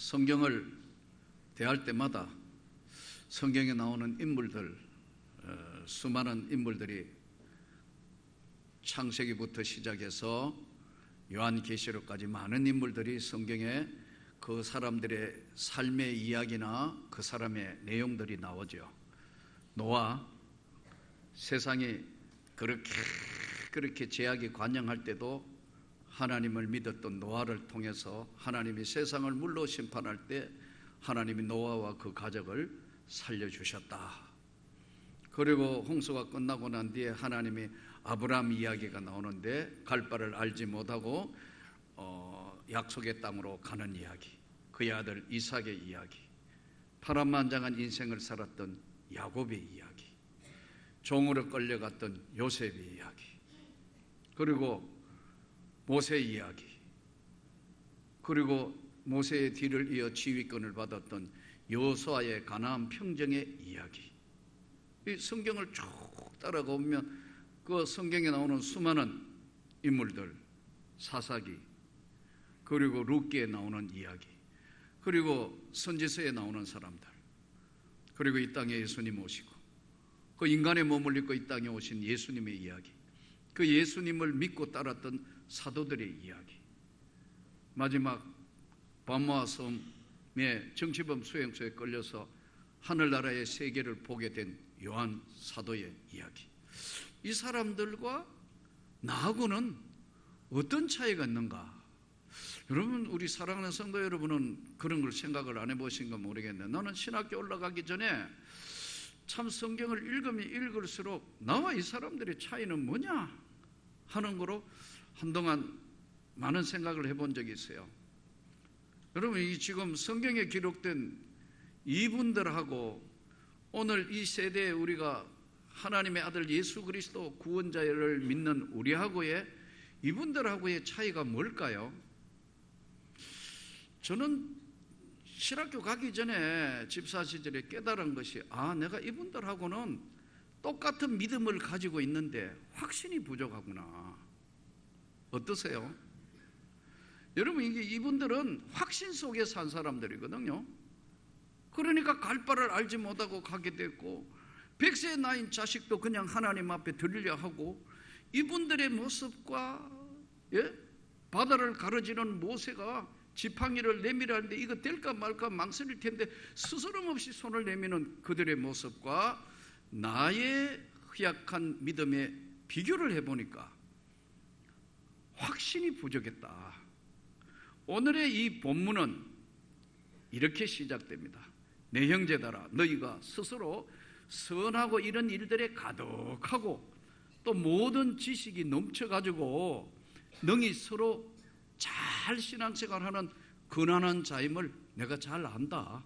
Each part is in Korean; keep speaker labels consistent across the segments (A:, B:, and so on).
A: 성경을 대할 때마다 성경에 나오는 인물들, 수많은 인물들이 창세기부터 시작해서 요한계시록까지 많은 인물들이 성경에 그 사람들의 삶의 이야기나 그 사람의 내용들이 나오죠. 노아, 세상이 그렇게 죄악이 관영할 때도 하나님을 믿었던 노아를 통해서 하나님이 세상을 물로 심판할 때 하나님이 노아와 그 가족을 살려주셨다. 그리고 홍수가 끝나고 난 뒤에 하나님이 아브라함 이야기가 나오는데 갈 바를 알지 못하고 약속의 땅으로 가는 이야기, 그의 아들 이삭의 이야기, 파란만장한 인생을 살았던 야곱의 이야기, 종으로 끌려갔던 요셉의 이야기, 그리고 모세의 이야기, 그리고 모세의 뒤를 이어 지휘권을 받았던 여호수아의 가나안 평정의 이야기. 이 성경을 쭉 따라가 보면 그 성경에 나오는 수많은 인물들, 사사기, 그리고 룻기에 나오는 이야기, 그리고 선지서에 나오는 사람들, 그리고 이 땅에 예수님 오시고 그 인간에 머물리고 이 땅에 오신 예수님의 이야기, 그 예수님을 믿고 따랐던 사도들의 이야기, 마지막 밤모아 섬의 정치범 수용소에 끌려서 하늘나라의 세계를 보게 된 요한 사도의 이야기. 이 사람들과 나하고는 어떤 차이가 있는가? 여러분, 우리 사랑하는 성도 여러분은 그런 걸 생각을 안 해보신가 모르겠는데, 나는 신학교 올라가기 전에 참 성경을 읽으면 읽을수록 나와 이 사람들의 차이는 뭐냐 하는 거로 한동안 많은 생각을 해본 적이 있어요. 여러분, 이 지금 성경에 기록된 이분들하고 오늘 이 세대에 우리가 하나님의 아들 예수 그리스도 구원자를 믿는 우리하고의, 이분들하고의 차이가 뭘까요? 저는 신학교 가기 전에 집사 시절에 깨달은 것이, 내가 이분들하고는 똑같은 믿음을 가지고 있는데 확신이 부족하구나. 어떠세요? 여러분, 이분들은 확신 속에 산 사람들이거든요. 그러니까 갈 바를 알지 못하고 가게 됐고, 100세 나인 자식도 그냥 하나님 앞에 드리려 하고, 이분들의 모습과 바다를 가르지는 모세가 지팡이를 내밀어 하는데 이거 될까 말까 망설일 텐데 스스럼 없이 손을 내미는 그들의 모습과 나의 허약한 믿음에 비교를 해보니까 확신이 부족했다. 오늘의 이 본문은 이렇게 시작됩니다. 내 형제들아, 너희가 스스로 선하고 이런 일들에 가득하고 또 모든 지식이 넘쳐가지고 능히 서로 잘 신앙생활하는 근한한 자임을 내가 잘 안다.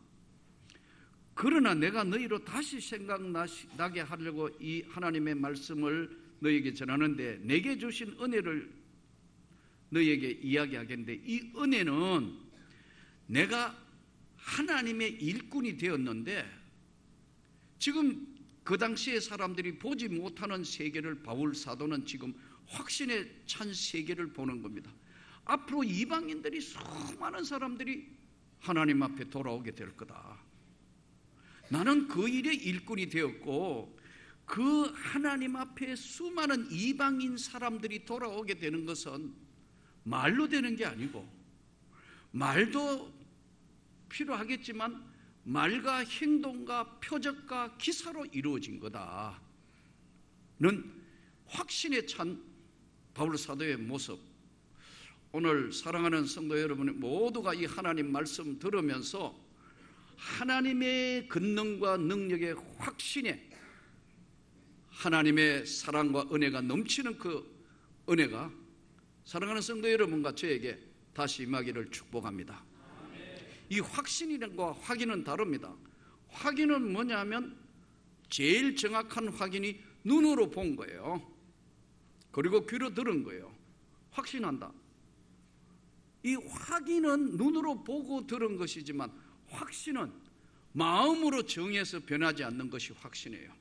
A: 그러나 내가 너희로 다시 생각나게 하려고 이 하나님의 말씀을 너희에게 전하는데, 내게 주신 은혜를 너희에게 이야기하겠는데, 이 은혜는 내가 하나님의 일꾼이 되었는데 지금 그 당시의 사람들이 보지 못하는 세계를 바울 사도는 지금 확신에 찬 세계를 보는 겁니다. 앞으로 이방인들이, 수많은 사람들이 하나님 앞에 돌아오게 될 거다. 나는 그 일의 일꾼이 되었고, 그 하나님 앞에 수많은 이방인 사람들이 돌아오게 되는 것은 말로 되는 게 아니고, 말도 필요하겠지만 말과 행동과 표적과 기사로 이루어진 거다. 는 확신에 찬 바울 사도의 모습. 오늘 사랑하는 성도 여러분 모두가 이 하나님 말씀 들으면서 하나님의 권능과 능력의 확신에 하나님의 사랑과 은혜가 넘치는 그 은혜가 사랑하는 성도 여러분과 저에게 다시 임하기를 축복합니다. 이 확신이과 확인은 다릅니다. 확인은 뭐냐면 제일 정확한 확인이 눈으로 본 거예요. 그리고 귀로 들은 거예요. 확신한다. 이 확인은 눈으로 보고 들은 것이지만 확신은 마음으로 정해서 변하지 않는 것이 확신이에요.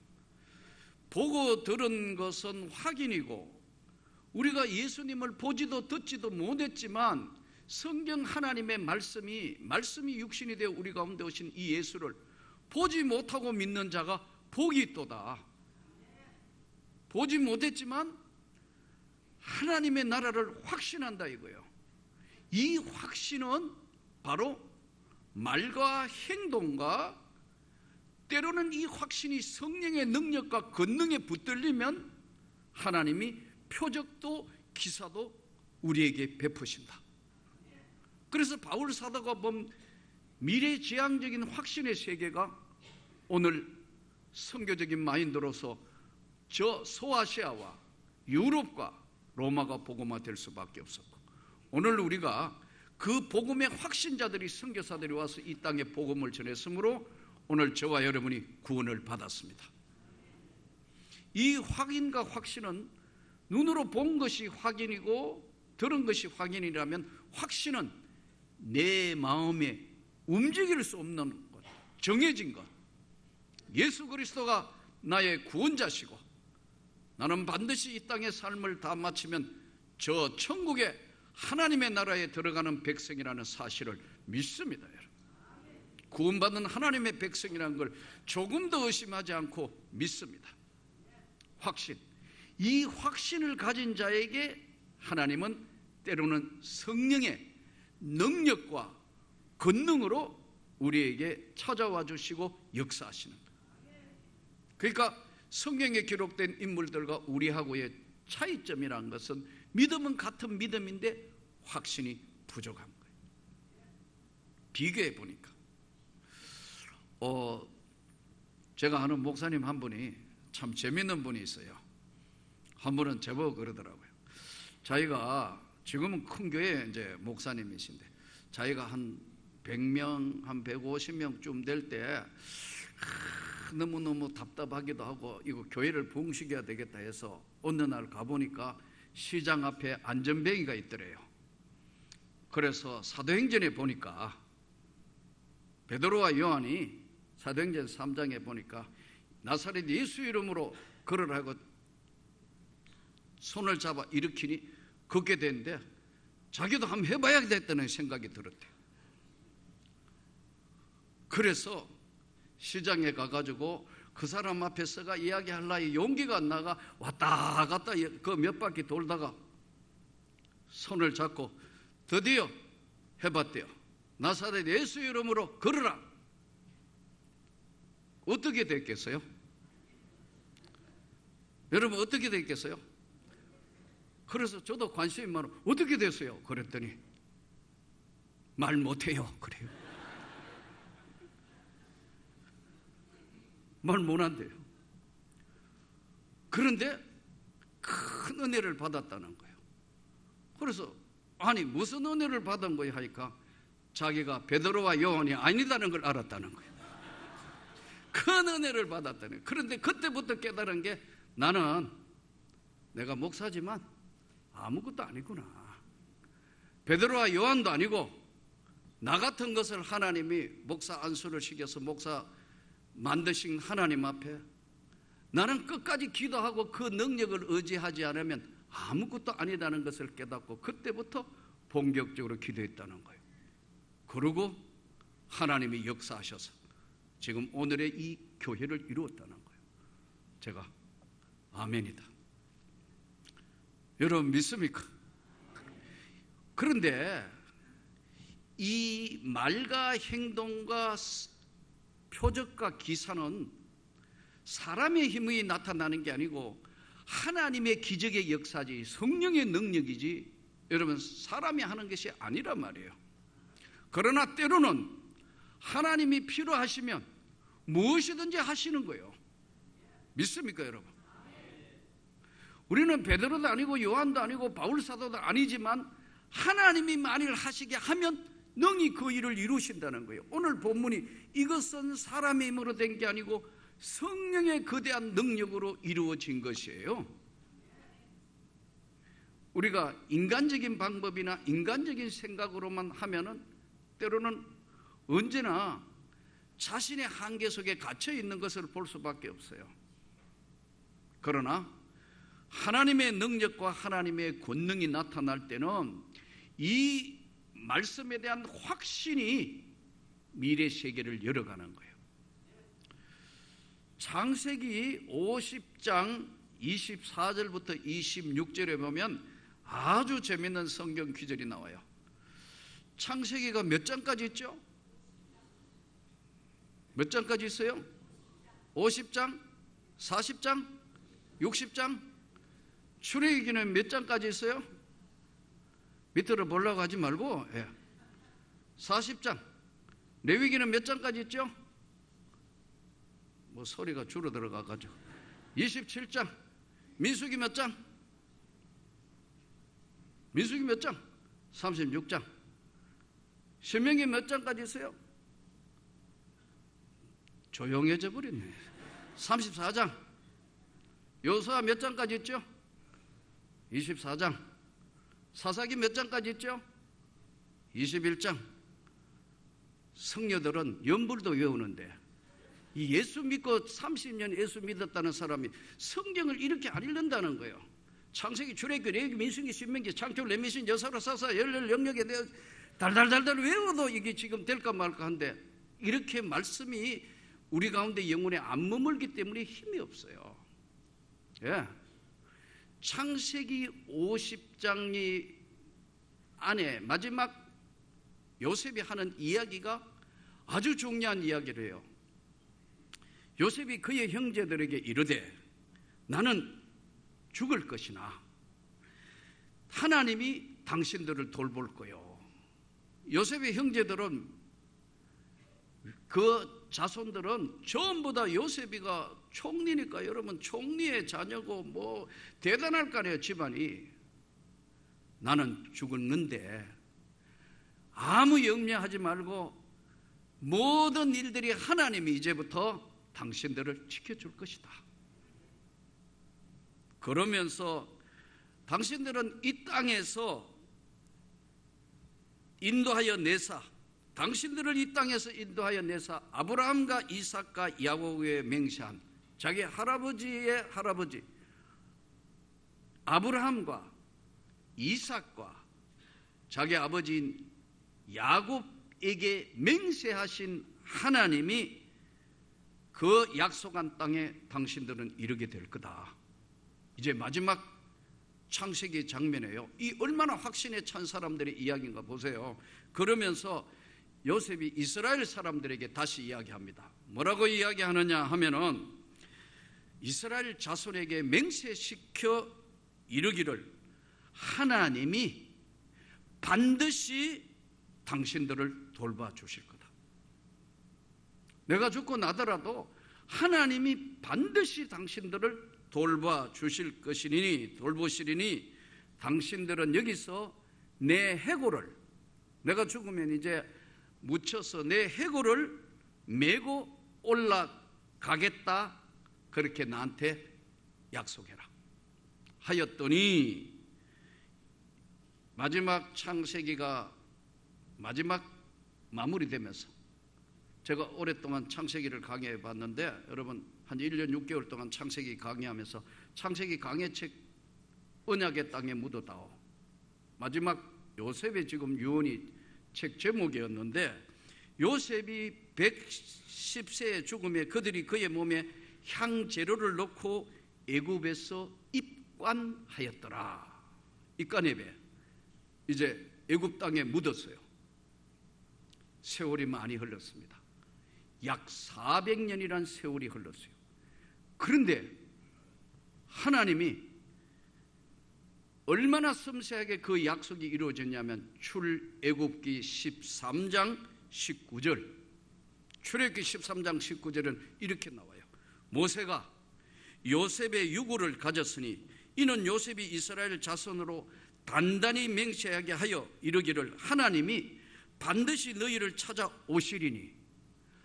A: 보고 들은 것은 확인이고, 우리가 예수님을 보지도 듣지도 못했지만 성경 하나님의 말씀이 육신이 되어 우리 가운데 오신 이 예수를 보지 못하고 믿는 자가 복이 있도다. 보지 못했지만 하나님의 나라를 확신한다 이거예요. 이 확신은 바로 말과 행동과, 때로는 이 확신이 성령의 능력과 권능에 붙들리면 하나님이 표적도 기사도 우리에게 베푸신다. 그래서 바울 사도가 본 미래지향적인 확신의 세계가 오늘 선교적인 마인드로서 저 소아시아와 유럽과 로마가 복음화될 수밖에 없었고, 오늘 우리가 그 복음의 확신자들이, 선교사들이 와서 이 땅에 복음을 전했으므로 오늘 저와 여러분이 구원을 받았습니다. 이 확인과 확신은 눈으로 본 것이 확인이고 들은 것이 확인이라면, 확신은 내 마음에 움직일 수 없는 것, 정해진 것, 예수 그리스도가 나의 구원자시고 나는 반드시 이 땅의 삶을 다 마치면 저 천국의 하나님의 나라에 들어가는 백성이라는 사실을 믿습니다. 여러분, 구원받는 하나님의 백성이라는 걸 조금도 의심하지 않고 믿습니다. 확신, 이 확신을 가진 자에게 하나님은 때로는 성령의 능력과 권능으로 우리에게 찾아와 주시고 역사하시는 거예요. 그러니까 성경에 기록된 인물들과 우리하고의 차이점이라는 것은 믿음은 같은 믿음인데 확신이 부족한 거예요. 비교해 보니까 제가 아는 목사님 한 분이 참 재밌는 분이 있어요. 한 분은 제보고 그러더라고요. 자기가 지금은 큰 교회 이제 목사님이신데, 자기가 한 100명, 한 150명쯤 될 때 너무너무 답답하기도 하고 이거 교회를 부흥시켜야 되겠다 해서 어느 날 가보니까 시장 앞에 안전뱅이가 있더래요. 그래서 사도행전에 보니까 베드로와 요한이 사도행전 3장에 보니까 나사렛 예수 이름으로 걸으라고 손을 잡아 일으키니 걷게 됐는데 자기도 한번 해봐야겠다는 생각이 들었대요. 그래서 시장에 가가지고 그 사람 앞에서가 이야기하려니 용기가 안 나가 왔다 갔다 그 몇 바퀴 돌다가 손을 잡고 드디어 해봤대요. 나사렛 예수 이름으로 걸으라. 어떻게 됐겠어요? 여러분 어떻게 됐겠어요? 그래서 저도 관심이 많아. 어떻게 됐어요? 그랬더니 말 못해요. 그래요. 말 못한대요. 그런데 큰 은혜를 받았다는 거예요. 그래서 아니 무슨 은혜를 받은 거야 하니까 자기가 베드로와 요한이 아니다는 걸 알았다는 거예요. 큰 은혜를 받았다는 거예요. 그런데 그때부터 깨달은 게 나는 내가 목사지만 아무것도 아니구나. 베드로와 요한도 아니고 나 같은 것을 하나님이 목사 안수를 시켜서 목사 만드신 하나님 앞에 나는 끝까지 기도하고 그 능력을 의지하지 않으면 아무것도 아니다는 것을 깨닫고 그때부터 본격적으로 기도했다는 거예요. 그리고 하나님이 역사하셔서 지금 오늘의 이 교회를 이루었다는 거예요. 제가 아멘이다. 여러분 믿습니까? 그런데 이 말과 행동과 표적과 기사는 사람의 힘이 나타나는 게 아니고 하나님의 기적의 역사지, 성령의 능력이지, 여러분 사람이 하는 것이 아니란 말이에요. 그러나 때로는 하나님이 필요하시면 무엇이든지 하시는 거예요. 믿습니까 여러분? 우리는 베드로도 아니고 요한도 아니고 바울 사도도 아니지만 하나님이 만일 하시게 하면 능히 그 일을 이루신다는 거예요. 오늘 본문이 이것은 사람의 힘으로 된 게 아니고 성령의 거대한 능력으로 이루어진 것이에요. 우리가 인간적인 방법이나 인간적인 생각으로만 하면은 때로는 언제나 자신의 한계 속에 갇혀 있는 것을 볼 수밖에 없어요. 그러나 하나님의 능력과 하나님의 권능이 나타날 때는 이 말씀에 대한 확신이 미래 세계를 열어가는 거예요. 창세기 50장 24절부터 26절에 보면 아주 재밌는 성경 구절이 나와요. 창세기가 몇 장까지 있죠? 몇 장까지 있어요? 50장? 40장? 60장? 출애굽기는 몇 장까지 있어요? 밑으로 보려고 하지 말고 40장. 레위기는 몇 장까지 있죠? 뭐 소리가 줄어들어가가지고 27장. 민수기 몇 장? 민수기 몇 장? 36장. 신명기 몇 장까지 있어요? 조용해져 버렸네. 34장. 여호수아 몇 장까지 있죠? 24장. 사사기 몇 장까지 있죠? 21장. 성녀들은 연불도 외우는데 이 예수 믿고 30년 예수 믿었다는 사람이 성경을 이렇게 안 읽는다는 거예요. 창세기, 출애굽기, 레위기, 민수기, 신명기, 창조, 레미신, 여사로, 사사, 열렬, 영역에 대해 달달달달 외워도 이게 지금 될까 말까 한데 이렇게 말씀이 우리 가운데 영혼에 안 머물기 때문에 힘이 없어요. 창세기 50장이 안에 마지막 요셉이 하는 이야기가 아주 중요한 이야기를 해요. 요셉이 그의 형제들에게 이르되 나는 죽을 것이나 하나님이 당신들을 돌볼 거요. 요셉의 형제들은 그 자손들은 전부 다 요셉이가 총리니까 여러분 총리의 자녀고 뭐 대단할 거 아니에요 집안이. 나는 죽었는데 아무 염려하지 말고 모든 일들이 하나님이 이제부터 당신들을 지켜줄 것이다. 그러면서 당신들은 이 땅에서 인도하여 내사, 당신들을 이 땅에서 인도하여 내사 아브라함과 이삭과 야곱에 맹세한 자기 할아버지의 할아버지 아브라함과 이삭과 자기 아버지인 야곱에게 맹세하신 하나님이 그 약속한 땅에 당신들은 이르게 될 거다. 이제 마지막 창세기 장면이에요. 이 얼마나 확신에 찬 사람들의 이야기인가 보세요. 그러면서 요셉이 이스라엘 사람들에게 다시 이야기합니다. 뭐라고 이야기하느냐 하면은 이스라엘 자손에게 맹세시켜 이르기를 하나님이 반드시 당신들을 돌봐 주실 거다. 내가 죽고 나더라도 하나님이 반드시 당신들을 돌봐 주실 것이니 돌보시리니 당신들은 여기서 내 해골을 내가 죽으면 이제 묻혀서 내 해골을 메고 올라가겠다 그렇게 나한테 약속해라 하였더니 마지막 창세기가 마지막 마무리되면서 제가 오랫동안 창세기를 강의해 봤는데 여러분 한 1년 6개월 동안 창세기 강의하면서 창세기 강해책 언약의 땅에 묻어다오 마지막 요셉의 지금 유언이 책 제목이었는데 요셉이 110세의 죽음에 그들이 그의 몸에 향재료를 넣고 애굽에서 입관하였더라. 입관예배 이제 애굽 땅에 묻었어요. 세월이 많이 흘렀습니다. 약 400년이란 세월이 흘렀어요. 그런데 하나님이 얼마나 섬세하게 그 약속이 이루어졌냐면 출애굽기 13장 19절 출애굽기 13장 19절은 이렇게 나와요. 모세가 요셉의 유고를 가졌으니 이는 요셉이 이스라엘 자손으로 단단히 맹세하게 하여 이르기를 하나님이 반드시 너희를 찾아오시리니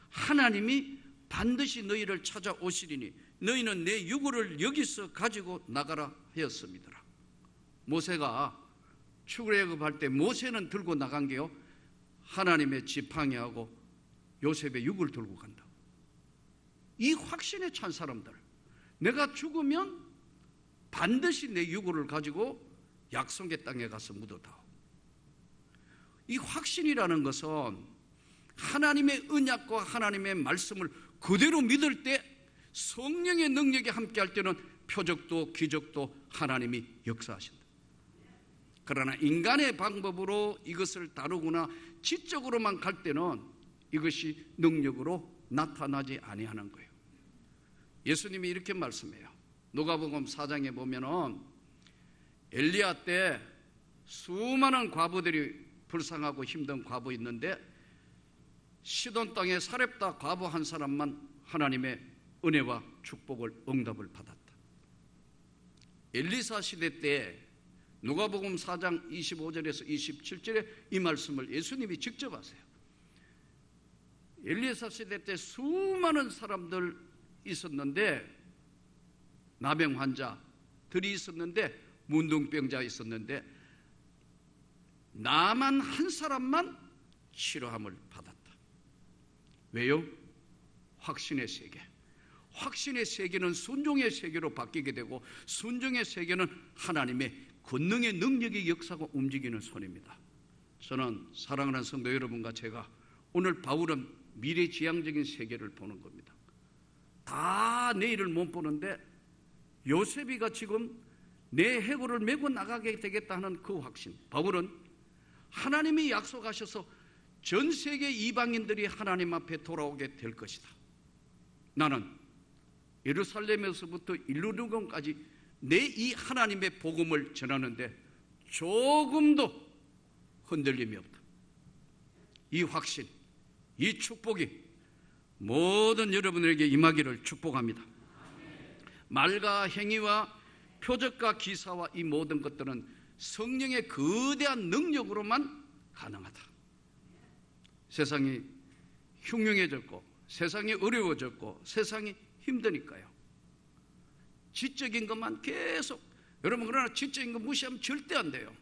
A: 하나님이 반드시 너희를 찾아오시리니 너희는 내 유고를 여기서 가지고 나가라 하였습니다. 모세가 출애굽할 때 모세는 들고 나간 게요 하나님의 지팡이하고 요셉의 유고를 들고 간다. 이 확신에 찬 사람들 내가 죽으면 반드시 내 유고를 가지고 약속의 땅에 가서 묻어다오. 이 확신이라는 것은 하나님의 언약과 하나님의 말씀을 그대로 믿을 때 성령의 능력이 함께할 때는 표적도 기적도 하나님이 역사하신다. 그러나 인간의 방법으로 이것을 다루거나 지적으로만 갈 때는 이것이 능력으로 나타나지 아니하는 거예요. 예수님이 이렇게 말씀해요. 누가복음 4장에 보면은 엘리야 때 수많은 과부들이 불쌍하고 힘든 과부 있는데 시돈 땅에 사렙다 과부 한 사람만 하나님의 은혜와 축복을 응답을 받았다. 엘리사 시대 때 누가복음 4장 25절에서 27절에 이 말씀을 예수님이 직접 하세요. 엘리사 시대 때 수많은 사람들 있었는데, 나병 환자들이 있었는데, 문둥병자 있었는데 나만 한 사람만 치료함을 받았다. 왜요? 확신의 세계. 확신의 세계는 순종의 세계로 바뀌게 되고, 순종의 세계는 하나님의 권능의 능력이 역사하고 움직이는 손입니다. 저는 사랑하는 성도 여러분과 제가 오늘 바울은 미래지향적인 세계를 보는 겁니다. 다 내일을 못 보는데 요셉이가 지금 내 해골을 메고 나가게 되겠다 하는 그 확신. 바울은 하나님이 약속하셔서 전 세계 이방인들이 하나님 앞에 돌아오게 될 것이다. 나는 예루살렘에서부터 일루르건까지 내 이 하나님의 복음을 전하는데 조금도 흔들림이 없다. 이 확신, 이 축복이 모든 여러분에게 임하기를 축복합니다. 말과 행위와 표적과 기사와 이 모든 것들은 성령의 거대한 능력으로만 가능하다. 세상이 흉흉해졌고 세상이 어려워졌고 세상이 힘드니까요. 지적인 것만 계속, 여러분 그러나 지적인 것 무시하면 절대 안 돼요.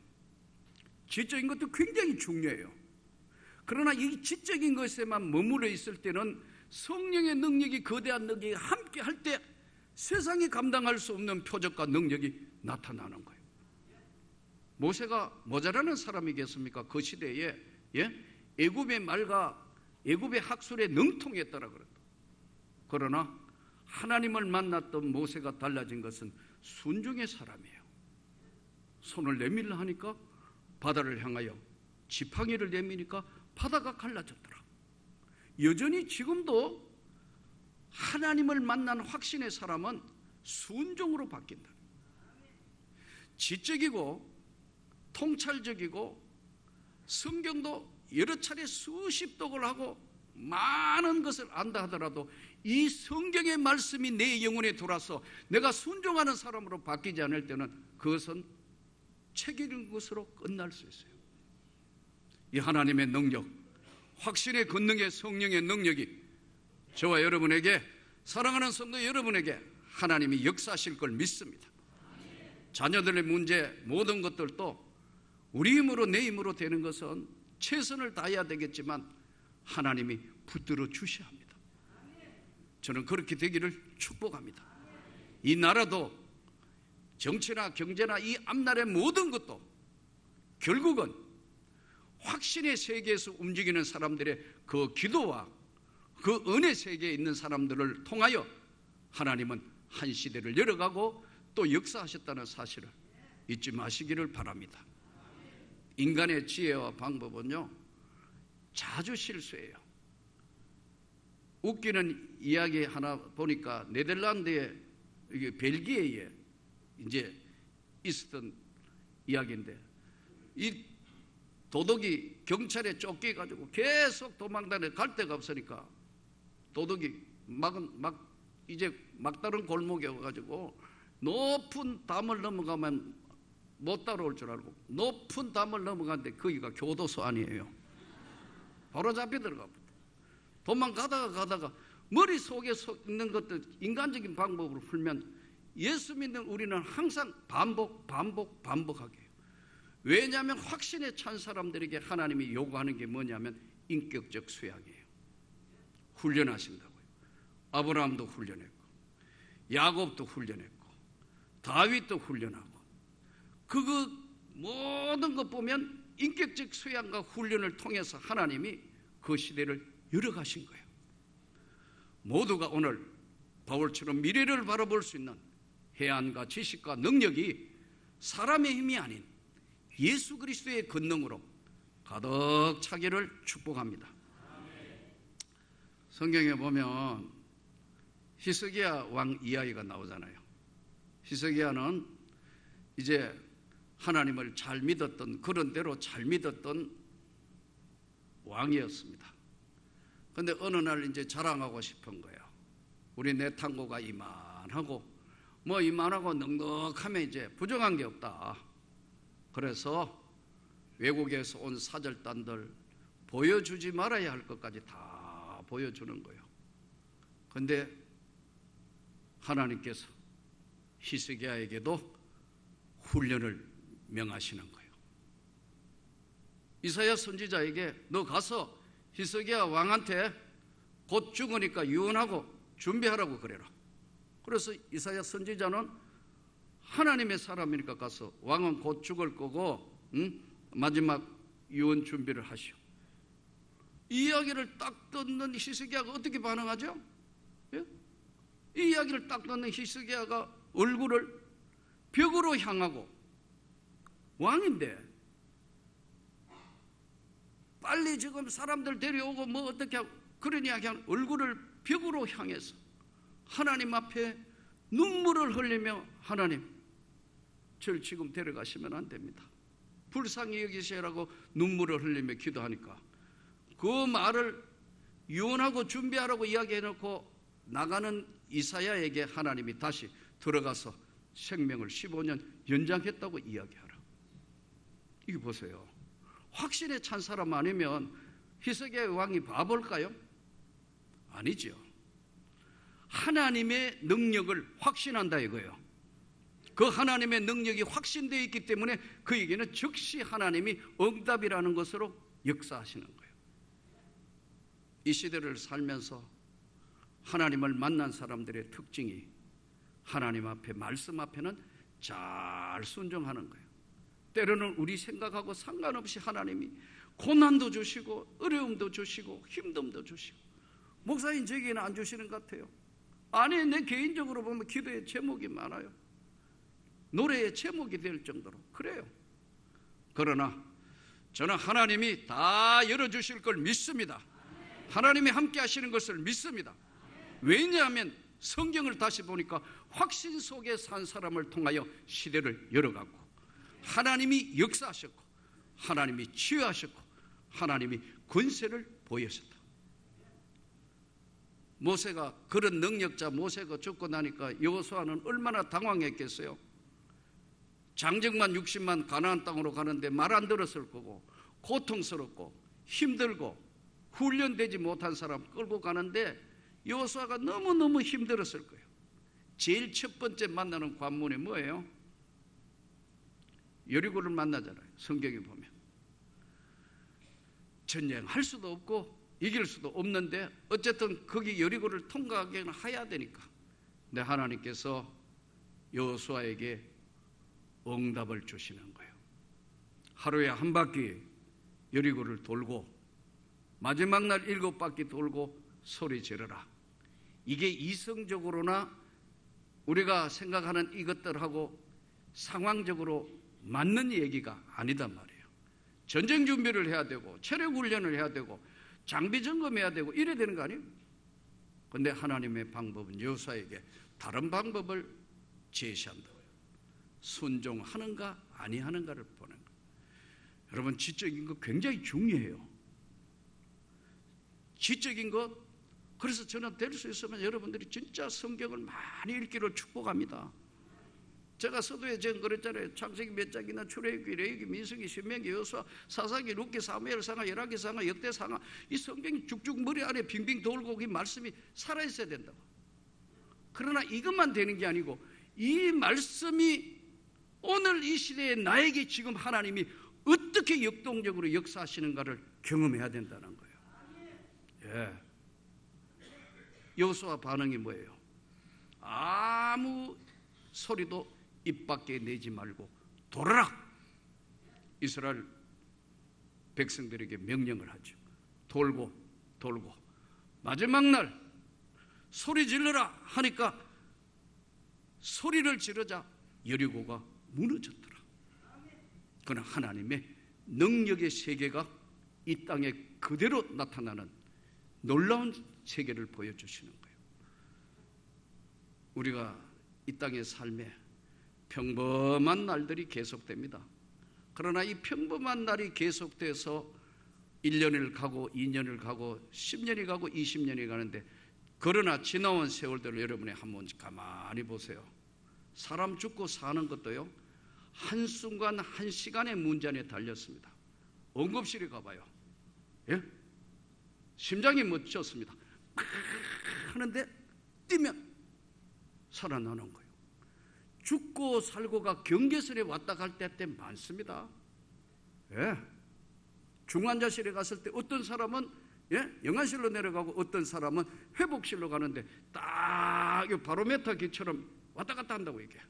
A: 지적인 것도 굉장히 중요해요. 그러나 이 지적인 것에만 머물러 있을 때는 성령의 능력이, 거대한 능력이 함께 할 때 세상이 감당할 수 없는 표적과 능력이 나타나는 거예요. 모세가 모자라는 사람이겠습니까? 그 시대에 애굽의 말과 애굽의 학술에 능통했더라 그랬다. 그러나 하나님을 만났던 모세가 달라진 것은 순종의 사람이에요. 손을 내밀려 하니까 바다를 향하여 지팡이를 내미니까 바다가 갈라졌더라. 여전히 지금도 하나님을 만난 확신의 사람은 순종으로 바뀐다. 지적이고 통찰적이고 성경도 여러 차례 수십 독을 하고 많은 것을 안다 하더라도 이 성경의 말씀이 내 영혼에 돌아서 내가 순종하는 사람으로 바뀌지 않을 때는 그것은 책 읽은 것으로 끝날 수 있어요. 이 하나님의 능력, 확신의 권능의 성령의 능력이 저와 여러분에게, 사랑하는 성도 여러분에게 하나님이 역사하실 걸 믿습니다. 자녀들의 문제, 모든 것들도 우리 힘으로 내 힘으로 되는 것은 최선을 다해야 되겠지만 하나님이 붙들어 주셔야 합니다. 저는 그렇게 되기를 축복합니다. 이 나라도 정치나 경제나 이 앞날의 모든 것도 결국은 확신의 세계에서 움직이는 사람들의 그 기도와 그 은혜 세계에 있는 사람들을 통하여 하나님은 한 시대를 열어가고 또 역사하셨다는 사실을 잊지 마시기를 바랍니다. 인간의 지혜와 방법은요 자주 실수해요. 웃기는 이야기 하나 보니까 네덜란드의 벨기에에 이제 있었던 이야기인데, 이 도둑이 경찰에 쫓겨가지고 계속 도망다니 갈 데가 없으니까 도둑이 이제 막다른 골목에 와가지고 높은 담을 넘어가면 못 따라올 줄 알고 높은 담을 넘어갔는데 거기가 교도소 아니에요. 바로 잡혀 들어가. 도망가다가 머릿속에 있는 것들 인간적인 방법으로 풀면 예수 믿는 우리는 항상 반복하게 해요. 왜냐하면 확신에 찬 사람들에게 하나님이 요구하는 게 뭐냐면 인격적 수양이에요. 훈련하신다고요. 아브라함도 훈련했고 야곱도 훈련했고 다윗도 훈련하고 그거 모든 것 보면 인격적 소양과 훈련을 통해서 하나님이 그 시대를 열어가신 거예요. 모두가 오늘 바울처럼 미래를 바라볼 수 있는 해안과 지식과 능력이 사람의 힘이 아닌 예수 그리스도의 권능으로 가득 차기를 축복합니다. 성경에 보면 히스기야 왕 이야기가 나오잖아요. 히스기야는 이제 하나님을 잘 믿었던, 그런 대로 잘 믿었던 왕이었습니다. 그런데 어느 날 이제 자랑하고 싶은 거예요. 우리 내탕고가 이만하고 넉넉하면 이제 부정한 게 없다. 그래서 외국에서 온 사절단들 보여주지 말아야 할 것까지 다 보여주는 거예요. 그런데 하나님께서 히스기야에게도 훈련을 명하시는 거예요. 이사야 선지자에게 너 가서 히스기야 왕한테 곧 죽으니까 유언하고 준비하라고 그래라. 그래서 이사야 선지자는 하나님의 사람이니까 가서 왕은 곧 죽을 거고 마지막 유언 준비를 하시오. 이 이야기를 딱 듣는 히스기야가 어떻게 반응하죠? 예? 이 이야기를 딱 듣는 히스기야가 얼굴을 벽으로 향하고, 왕인데 빨리 지금 사람들 데려오고 뭐 어떻게 하고 그런 이야기하는 얼굴을 벽으로 향해서 하나님 앞에 눈물을 흘리며 하나님, 저를 지금 데려가시면 안 됩니다. 불쌍히 여기시라고 눈물을 흘리며 기도하니까 그 말을 유언하고 준비하라고 이야기해놓고 나가는 이사야에게 하나님이 다시 들어가서 생명을 15년 연장했다고 이야기하라. 이게 보세요. 확신에 찬 사람 아니면 히스기야 왕이 바볼까요? 아니죠. 하나님의 능력을 확신한다 이거예요. 그 하나님의 능력이 확신되어 있기 때문에 그에게는 즉시 하나님이 응답이라는 것으로 역사하시는 거예요. 이 시대를 살면서 하나님을 만난 사람들의 특징이 하나님 앞에, 말씀 앞에는 잘 순종하는 거예요. 때로는 우리 생각하고 상관없이 하나님이 고난도 주시고 어려움도 주시고 힘듦도 주시고, 목사님 저에게는 안 주시는 것 같아요. 아니, 내 개인적으로 보면 기도의 제목이 많아요. 노래의 제목이 될 정도로 그래요. 그러나 저는 하나님이 다 열어주실 걸 믿습니다. 하나님이 함께 하시는 것을 믿습니다. 왜냐하면 성경을 다시 보니까 확신 속에 산 사람을 통하여 시대를 열어갔고, 하나님이 역사하셨고, 하나님이 치유하셨고, 하나님이 권세를 보이셨다. 모세가, 그런 능력자 모세가 죽고 나니까 여호수아는 얼마나 당황했겠어요. 장정만 60만 가나안 땅으로 가는데 말 안 들었을 거고, 고통스럽고 힘들고 훈련되지 못한 사람 끌고 가는데 여호수아가 너무너무 힘들었을 거예요. 제일 첫 번째 만나는 관문이 뭐예요? 여리고를 만나잖아요. 성경에 보면 전쟁할 수도 없고 이길 수도 없는데 어쨌든 거기 여리고를 통과하기는 해야 되니까. 근데 하나님께서 여호수아에게 응답을 주시는 거예요. 하루에 한 바퀴 여리고를 돌고 마지막 날 7바퀴 돌고 소리 지르라. 이게 이성적으로나 우리가 생각하는 이것들하고 상황적으로 맞는 얘기가 아니단 말이에요. 전쟁 준비를 해야 되고 체력 훈련을 해야 되고 장비 점검해야 되고 이래야 되는 거 아니에요? 그런데 하나님의 방법은 여호수아에게 다른 방법을 제시한다고요. 순종하는가 아니하는가를 보는 거예요. 여러분, 지적인 거 굉장히 중요해요. 지적인 것. 그래서 저는 될 수 있으면 여러분들이 진짜 성경을 많이 읽기를 축복합니다. 제가 서두에 제가 그랬잖아요. 창세기 몇 장이나 출애굽기, 레위기, 민수기, 신명기, 여호수아, 사사기, 룻기, 사무엘, 상하, 열왕기, 상하, 역대, 상하. 이 성경이 쭉쭉 머리 안에 빙빙 돌고 이 말씀이 살아있어야 된다고. 그러나 이것만 되는 게 아니고 이 말씀이 오늘 이 시대에 나에게 지금 하나님이 어떻게 역동적으로 역사하시는가를 경험해야 된다는 거예요. 예. 여호수아 반응이 뭐예요? 아무 소리도 입 밖에 내지 말고 돌아라. 이스라엘 백성들에게 명령을 하죠. 돌고 돌고 마지막 날 소리 질러라 하니까 소리를 지르자 여리고가 무너졌더라. 그러나 하나님의 능력의 세계가 이 땅에 그대로 나타나는 놀라운 세계를 보여주시는 거예요. 우리가 이 땅의 삶에 평범한 날들이 계속됩니다. 그러나 이 평범한 날이 계속돼서 1년을 가고 2년을 가고 10년이 가고 20년이 가는데, 그러나 지나온 세월들을 여러분이 한번 가만히 보세요. 사람 죽고 사는 것도요, 한순간 한 시간의 문제 안에 달렸습니다. 응급실에 가봐요. 예? 심장이 멎었습니다. 하는데 뛰면 살아나는 거예요. 죽고 살고가 경계선에 왔다 갈 때 많습니다. 예. 중환자실에 갔을 때 어떤 사람은 영안실로 내려가고 어떤 사람은 회복실로 가는데 딱 바로메타기처럼 왔다 갔다 한다고 얘기해요.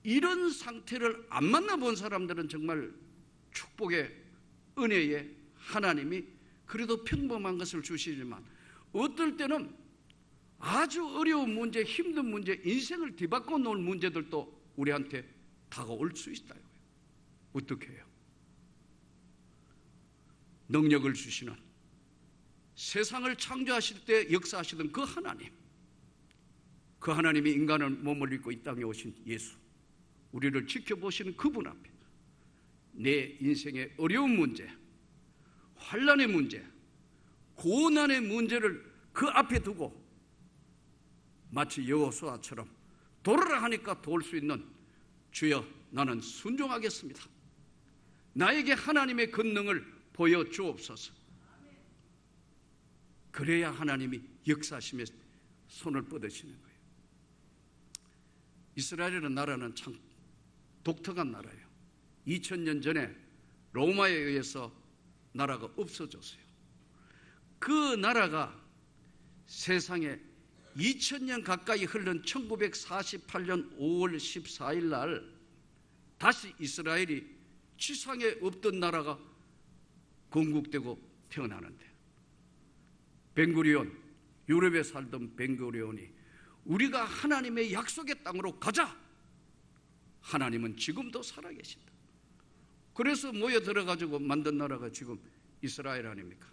A: 이런 상태를 안 만나본 사람들은 정말 축복의 은혜에 하나님이 그래도 평범한 것을 주시지만, 어떨 때는 아주 어려운 문제, 힘든 문제, 인생을 뒤바꿔 놓을 문제들도 우리한테 다가올 수 있다고요. 어떻게 해요? 능력을 주시는, 세상을 창조하실 때 역사하시던 그 하나님, 그 하나님이 인간을 몸을 입고 이 땅에 오신 예수, 우리를 지켜보시는 그분 앞에 내 인생의 어려운 문제, 환난의 문제, 고난의 문제를 그 앞에 두고 마치 여호수아처럼 돌아라 하니까 도울 수 있는, 주여 나는 순종하겠습니다, 나에게 하나님의 권능을 보여주옵소서. 그래야 하나님이 역사하시며 손을 뻗으시는 거예요. 이스라엘이라는 나라는 참 독특한 나라예요. 2000년 전에 로마에 의해서 나라가 없어졌어요. 그 나라가 세상에 2000년 가까이 흐른 1948년 5월 14일 날 다시 이스라엘이 지상에 없던 나라가 건국되고 태어나는데, 벤구리온, 유럽에 살던 벤구리온이 우리가 하나님의 약속의 땅으로 가자, 하나님은 지금도 살아계신다. 그래서 모여 들어가지고 만든 나라가 지금 이스라엘 아닙니까?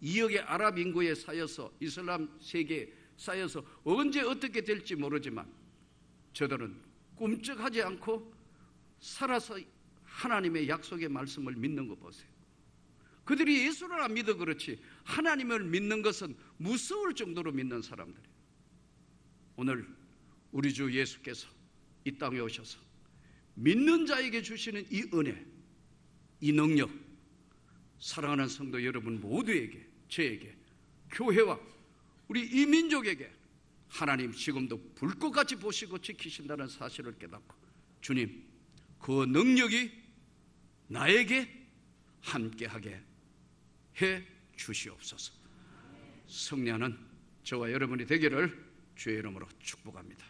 A: 2억의 아랍 인구에 쌓여서, 이슬람 세계에 쌓여서 언제 어떻게 될지 모르지만 저들은 꿈쩍하지 않고 살아서 하나님의 약속의 말씀을 믿는 거 보세요. 그들이 예수를 안 믿어 그렇지 하나님을 믿는 것은 무서울 정도로 믿는 사람들이에요. 오늘 우리 주 예수께서 이 땅에 오셔서 믿는 자에게 주시는 이 은혜, 이 능력, 사랑하는 성도 여러분 모두에게, 저에게, 교회와 우리 이 민족에게 하나님 지금도 불꽃같이 보시고 지키신다는 사실을 깨닫고, 주님 그 능력이 나에게 함께하게 해 주시옵소서. 성령은 저와 여러분이 되기를 주의 이름으로 축복합니다.